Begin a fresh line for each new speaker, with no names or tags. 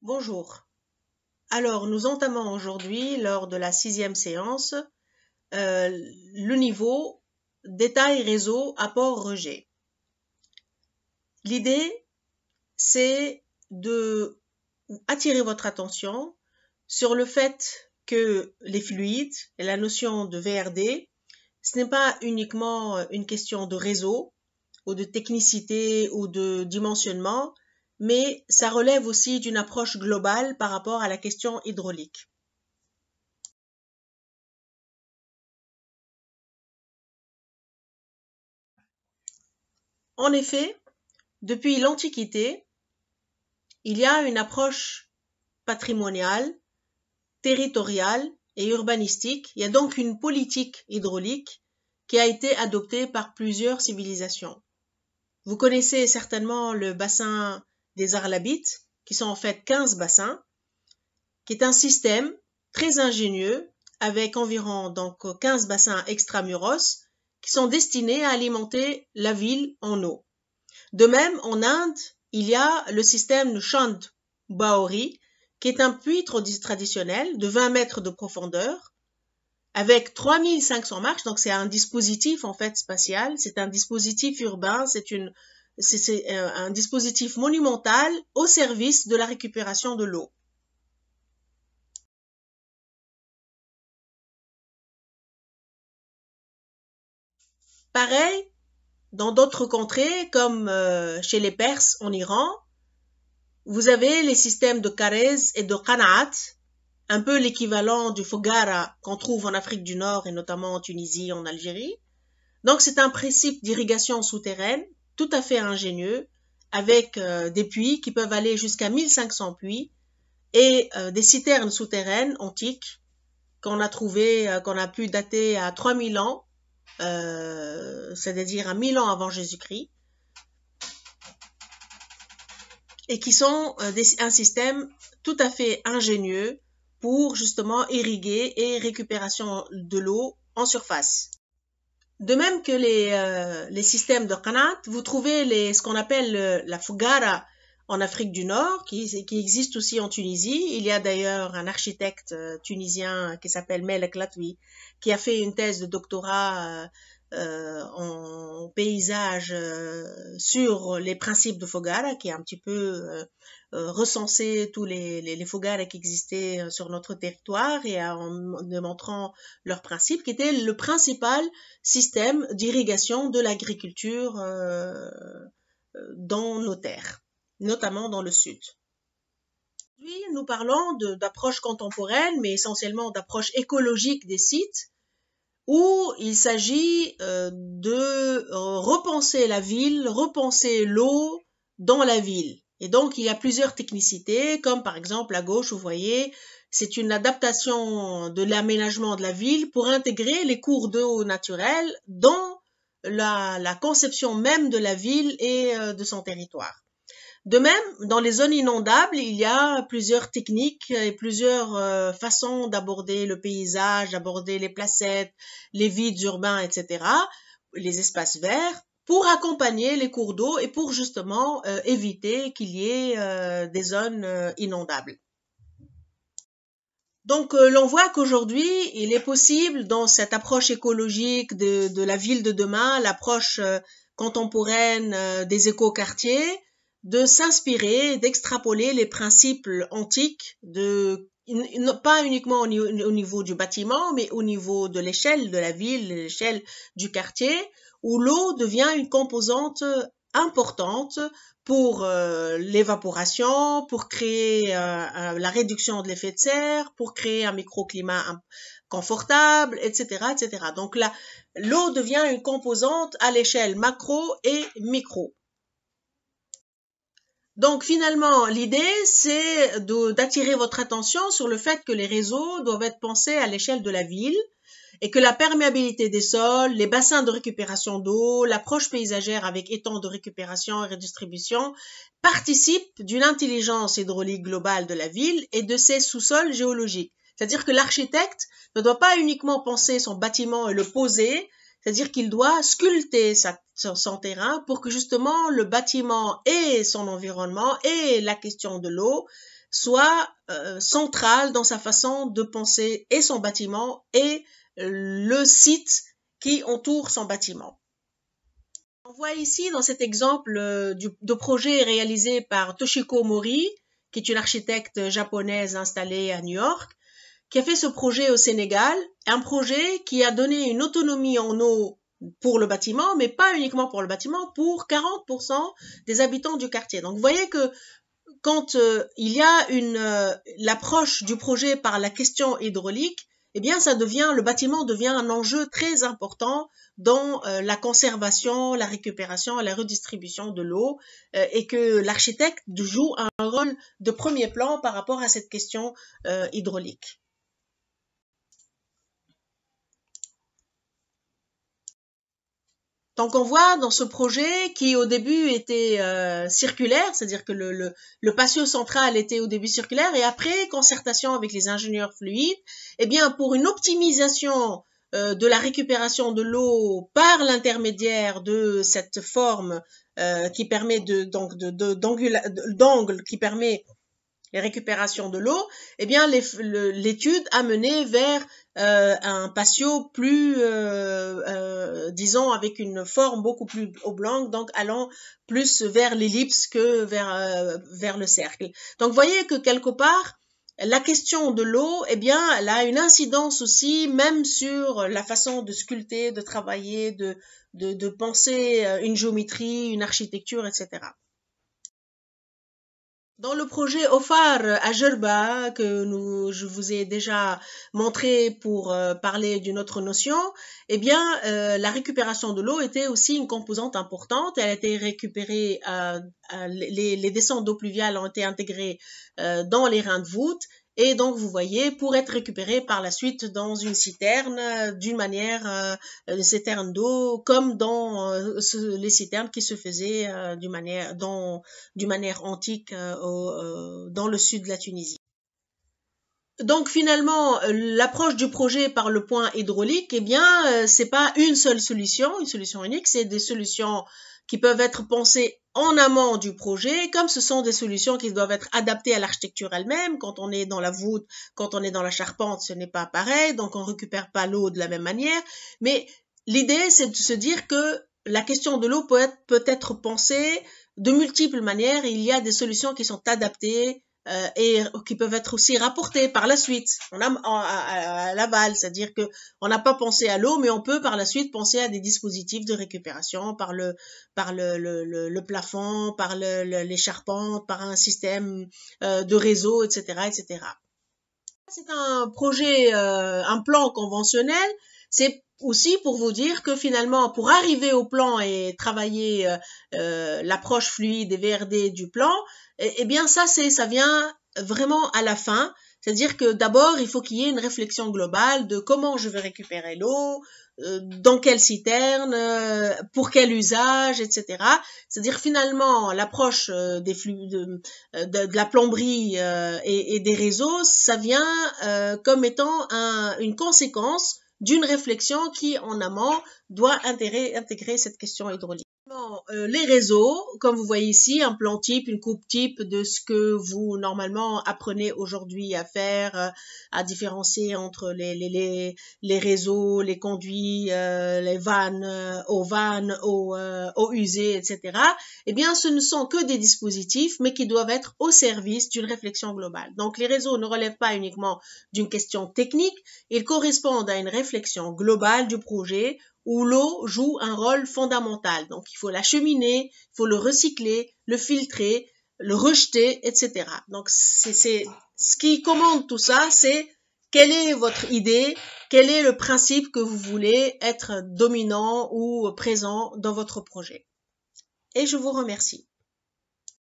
Bonjour. Alors, nous entamons aujourd'hui, lors de la 6e séance, le niveau détail réseau apport-rejet. L'idée, c'est de attirer votre attention sur le fait que les fluides et la notion de VRD, ce n'est pas uniquement une question de réseau ou de technicité ou de dimensionnement, mais ça relève aussi d'une approche globale par rapport à la question hydraulique. En effet, depuis l'Antiquité, il y a une approche patrimoniale, territoriale et urbanistique. Il y a donc une politique hydraulique qui a été adoptée par plusieurs civilisations. Vous connaissez certainement le bassin des Arlabites, qui sont en fait 15 bassins, qui est un système très ingénieux avec environ donc 15 bassins extramuros qui sont destinés à alimenter la ville en eau. De même, en Inde, il y a le système Chand Baori, qui est un puits traditionnel de 20 mètres de profondeur, avec 3500 marches, donc c'est un dispositif en fait spatial, c'est un dispositif urbain, c'est un dispositif monumental au service de la récupération de l'eau. Pareil, dans d'autres contrées, comme chez les Perses en Iran, vous avez les systèmes de Karez et de Qanaat, un peu l'équivalent du Fogara qu'on trouve en Afrique du Nord et notamment en Tunisie, en Algérie. Donc c'est un principe d'irrigation souterraine tout à fait ingénieux, avec des puits qui peuvent aller jusqu'à 1500 puits et des citernes souterraines antiques qu'on a pu dater à 3000 ans, c'est-à-dire à 1000 ans avant Jésus-Christ, et qui sont un système tout à fait ingénieux pour justement irriguer et récupération de l'eau en surface. De même que les systèmes de Qanaat, vous trouvez ce qu'on appelle la Fougara en Afrique du Nord, qui existe aussi en Tunisie. Il y a d'ailleurs un architecte tunisien qui s'appelle Melek Latwi, qui a fait une thèse de doctorat en paysage sur les principes de Fogara, qui a un petit peu recensé tous les Fogara qui existaient sur notre territoire et en démontrant leurs principes, qui était le principal système d'irrigation de l'agriculture dans nos terres, notamment dans le sud. Aujourd'hui, nous parlons d'approche contemporaine, mais essentiellement d'approche écologique des sites, où il s'agit de repenser la ville, repenser l'eau dans la ville. Et donc, il y a plusieurs technicités, comme par exemple à gauche, vous voyez, c'est une adaptation de l'aménagement de la ville pour intégrer les cours d'eau naturels dans la conception même de la ville et de son territoire. De même, dans les zones inondables, il y a plusieurs techniques et plusieurs façons d'aborder le paysage, d'aborder les placettes, les vides urbains, etc., les espaces verts, pour accompagner les cours d'eau et pour justement éviter qu'il y ait des zones inondables. Donc, l'on voit qu'aujourd'hui, il est possible, dans cette approche écologique de la ville de demain, l'approche contemporaine des écoquartiers, de s'inspirer, d'extrapoler les principes antiques, pas uniquement au niveau du bâtiment, mais au niveau de l'échelle de la ville, l'échelle du quartier, où l'eau devient une composante importante pour l'évaporation, pour créer la réduction de l'effet de serre, pour créer un microclimat confortable, etc., etc. Donc là, l'eau devient une composante à l'échelle macro et micro. Donc finalement, l'idée, c'est d'attirer votre attention sur le fait que les réseaux doivent être pensés à l'échelle de la ville et que la perméabilité des sols, les bassins de récupération d'eau, l'approche paysagère avec étangs de récupération et redistribution participent d'une intelligence hydraulique globale de la ville et de ses sous-sols géologiques. C'est-à-dire que l'architecte ne doit pas uniquement penser son bâtiment et le poser, c'est-à-dire qu'il doit sculpter son terrain pour que justement le bâtiment et son environnement et la question de l'eau soient centrales dans sa façon de penser et son bâtiment et le site qui entoure son bâtiment. On voit ici dans cet exemple de projet réalisé par Toshiko Mori, qui est une architecte japonaise installée à New York, qui a fait ce projet au Sénégal, un projet qui a donné une autonomie en eau pour le bâtiment, mais pas uniquement pour le bâtiment, pour 40% des habitants du quartier. Donc vous voyez que quand il y a l'approche du projet par la question hydraulique, eh bien le bâtiment devient un enjeu très important dans la conservation, la récupération et la redistribution de l'eau et que l'architecte joue un rôle de premier plan par rapport à cette question hydraulique. Donc on voit dans ce projet qui au début était circulaire, c'est-à-dire que le patio central était au début circulaire et après concertation avec les ingénieurs fluides, eh bien pour une optimisation de la récupération de l'eau par l'intermédiaire de cette forme qui permet d'angle qui permet les récupérations de l'eau, eh bien l'étude a mené vers un patio plus, disons, avec une forme beaucoup plus oblongue, donc allant plus vers l'ellipse que vers le cercle. Donc vous voyez que quelque part, la question de l'eau, eh bien, elle a une incidence aussi, même sur la façon de sculpter, de travailler, de penser une géométrie, une architecture, etc. Dans le projet OFAR à Jerba, je vous ai déjà montré pour parler d'une autre notion, eh bien, la récupération de l'eau était aussi une composante importante. Elle a été récupérée, les descentes d'eau pluviale ont été intégrées dans les reins de voûte. Et donc, vous voyez, pour être récupéré par la suite dans une citerne, d'une manière, une citerne d'eau, comme dans les citernes qui se faisaient d'une manière antique dans le sud de la Tunisie. Donc finalement, l'approche du projet par le point hydraulique, eh bien, c'est pas une seule solution, une solution unique, c'est des solutions qui peuvent être pensées en amont du projet, comme ce sont des solutions qui doivent être adaptées à l'architecture elle-même. Quand on est dans la voûte, quand on est dans la charpente, ce n'est pas pareil, donc on récupère pas l'eau de la même manière. Mais l'idée, c'est de se dire que la question de l'eau peut être pensée de multiples manières. Il y a des solutions qui sont adaptées et qui peuvent être aussi rapportées par la suite à l'aval, c'est-à-dire que on n'a pas pensé à l'eau, mais on peut par la suite penser à des dispositifs de récupération par le plafond, par les charpentes, par un système de réseau, etc., etc. C'est un projet, un plan conventionnel. C'est aussi pour vous dire que finalement, pour arriver au plan et travailler l'approche fluide et VRD du plan, eh bien ça vient vraiment à la fin. C'est-à-dire que d'abord, il faut qu'il y ait une réflexion globale de comment je vais récupérer l'eau, dans quelle citerne, pour quel usage, etc. C'est-à-dire finalement l'approche des flux de la plomberie et des réseaux, ça vient comme étant une conséquence d'une réflexion qui en amont doit intégrer cette question hydraulique. Les réseaux, comme vous voyez ici, un plan type, une coupe type de ce que vous normalement apprenez aujourd'hui à faire, à différencier entre les réseaux, les conduits, les vannes, eaux usées, etc. Eh bien, ce ne sont que des dispositifs, mais qui doivent être au service d'une réflexion globale. Donc, les réseaux ne relèvent pas uniquement d'une question technique, ils correspondent à une réflexion globale du projet où l'eau joue un rôle fondamental. Donc, il faut l'acheminer, il faut le recycler, le filtrer, le rejeter, etc. Donc, c'est ce qui commande tout ça, c'est quelle est votre idée, quel est le principe que vous voulez être dominant ou présent dans votre projet. Et je vous remercie.